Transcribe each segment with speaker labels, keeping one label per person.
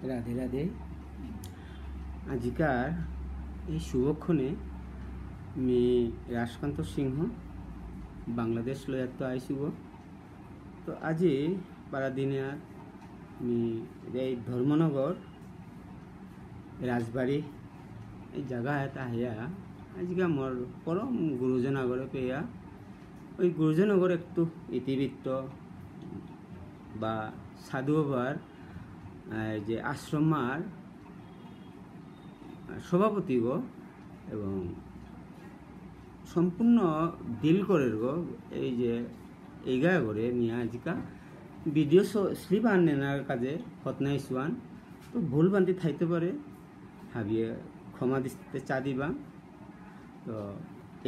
Speaker 1: রাধে রাধে। আজিকার এই শুভক্ষণে আমি রাজকান্ত সিংহ বাংলাদেশ লয়াত্ত আইসিব। তো আজি পারাদিনে আমি এই ধর্মনগর রাজবাড়ি এই জায়গা এটা আহিয়া আজকে মোর পরম গুরুজন আগরে পেয়া ওই গুরুজন আগর একটু ইতিবৃত্ত বা সাধু বাবার যে আশ্রমার সভাপতি গো এবং সম্পূর্ণ ডিল করে গো এই যে এইগা করে নিয়ে আজকা ভিডিও স্লিপ আনার কাজে হতনাই সুয়ান তো ভুল বান্তি থাইতে পারে হাবিয়ে ক্ষমা দিতে চা দিবা। তো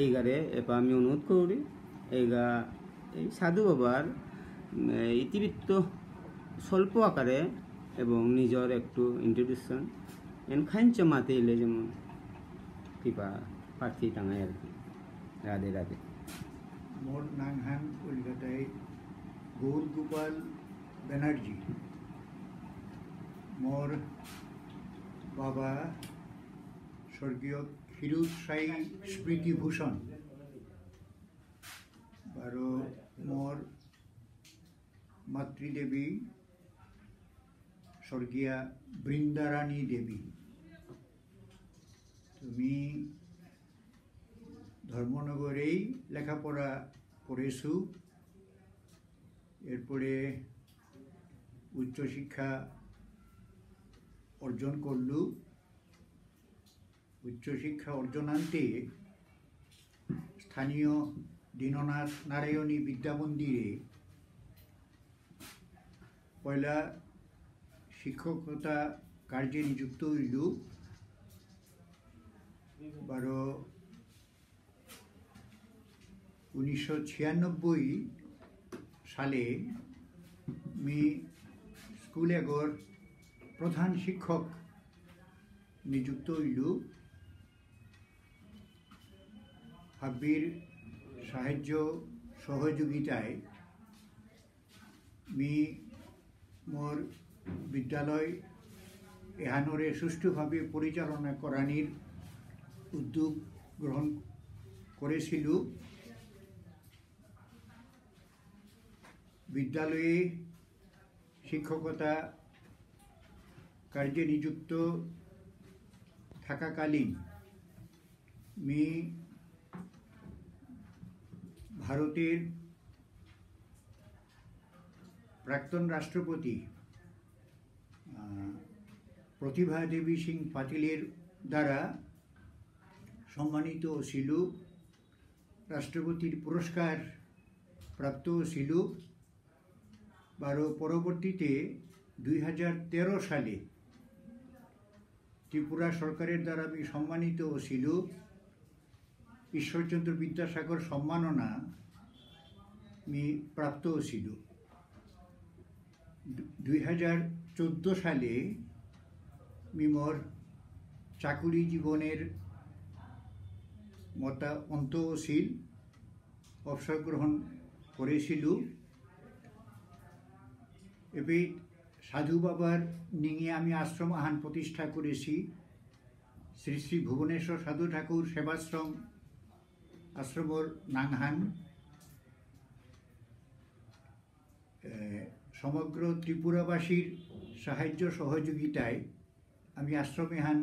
Speaker 1: এইগারে এবার আমি অনুরোধ করি এইগা এই সাধু বাবার ইতিবৃত্ত স্বল্প আকারে এবং নিজের একটু ইন্ট্রোডিউকশন এনখাইঞ্চ মাতে এলে যেমন কৃপা প্রার্থী টাঙায় আর কি। রাধে রাধে।
Speaker 2: মোর নাংহান কলকাতায় গৌর গোপাল ব্যানার্জি। মোর বাবা স্বর্গীয় ক্ষীরুদ সাই স্মৃতিভূষণ বারো মোর মাতৃদেবী স্বর্গীয়া বৃন্দারানী দেবী। তুমি ধর্মনগরেই লেখাপড়া করেছু, এরপরে উচ্চশিক্ষা অর্জন করলু। উচ্চশিক্ষা অর্জনান্তে স্থানীয় দীননাথ নারায়ণী বিদ্যামন্দিরে পয়লা শিক্ষকতা কার্যে নিযুক্ত হইলু। 1996 সালে আমি স্কুল এগর প্রধান শিক্ষক নিযুক্ত হইলু। হাব্বির সাহায্য সহযোগিতায় আমি মোর বিদ্যালয় এহানরে সুষ্ঠুভাবে পরিচালনা করানির উদ্যোগ গ্রহণ করেছিল। বিদ্যালয়ে শিক্ষকতা কার্যে নিযুক্ত থাকাকালীন আমি ভারতের প্রাক্তন রাষ্ট্রপতি প্রতিভা দেবী সিং পাতিলের দ্বারা সম্মানিত ছিল, রাষ্ট্রপতির পুরস্কার প্রাপ্ত ছিল। পরবর্তীতে 2013 সালে ত্রিপুরা সরকারের দ্বারা আমি সম্মানিত ছিল। ঈশ্বরচন্দ্র বিদ্যাসাগর সম্মাননা আমি প্রাপ্ত ছিল। 2014 সালে আমি মোর চাকুরি জীবনের অন্তশীল অবসর গ্রহণ করেছিল। এবে সাধু বাবার নিয়ে আমি আশ্রম আহান প্রতিষ্ঠা করেছি। শ্রী শ্রী ভুবনেশ্বর সাধু ঠাকুর সেবাশ্রম আশ্রমর নাংহান। সমগ্র ত্রিপুরাবাসীর সাহায্য সহযোগিতায় আমি আশ্রমেহান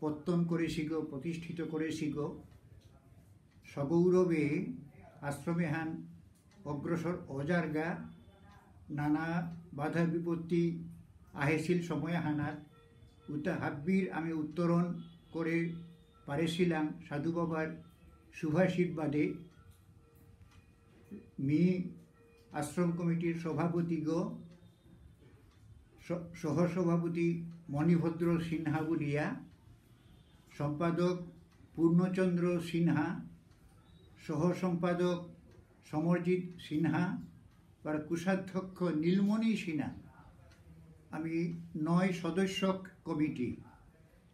Speaker 2: পত্তন করেছি গো, প্রতিষ্ঠিত করেছি গো। সগৌরবে আশ্রমেহান অগ্রসর অজার্গা। নানা বাধা বিপত্তি আহেছিল সময় হানাত উতা হাব্বির আমি উত্তরণ করে পারেছিলাম সাধু বাবার শুভাশীর্বাদে। মি আশ্রম কমিটির সভাপতি গো, সহসভাপতি মণিভদ্র সিনহা বলিয়া, সম্পাদক পূর্ণচন্দ্র সিনহা, সহ সম্পাদক সমরজিৎ সিনহা, আর কোষাধ্যক্ষ নীলমণি সিনহা। আমি 9 সদস্যক কমিটি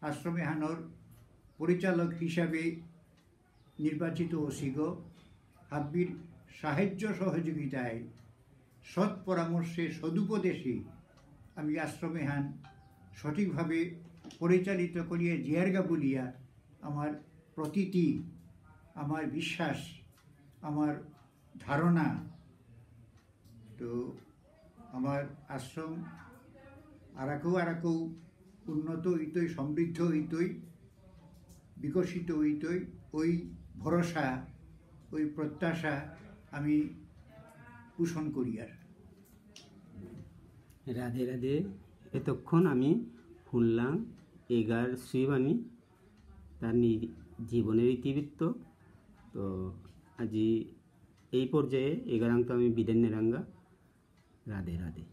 Speaker 2: আশ্রমেহানর পরিচালক হিসাবে নির্বাচিত হসিগ। হাব্বির সাহায্য সহযোগিতায় সৎ পরামর্শে সদুপদেশে আমি আশ্রমেহান সঠিকভাবে পরিচালিত করিয়া জিয়ারগা বলিয়া আমার প্রতীতি, আমার বিশ্বাস, আমার ধারণা। তো আমার আশ্রম আরাকেও উন্নত হইতই, সমৃদ্ধ হইতই, বিকশিত হইতই, ওই ভরসা, ওই প্রত্যাশা আমি পোষণ করি। আর
Speaker 1: রাধে রাধে। এতক্ষণ আমি শুনলাম এগার শ্রীবাণী, তার জীবনের ইতিবৃত্ত। তো আজি এই পর্যায়ে এগারাঙ্ক আমি বিদায় নেরাঙ্গা। রাধে রাধে।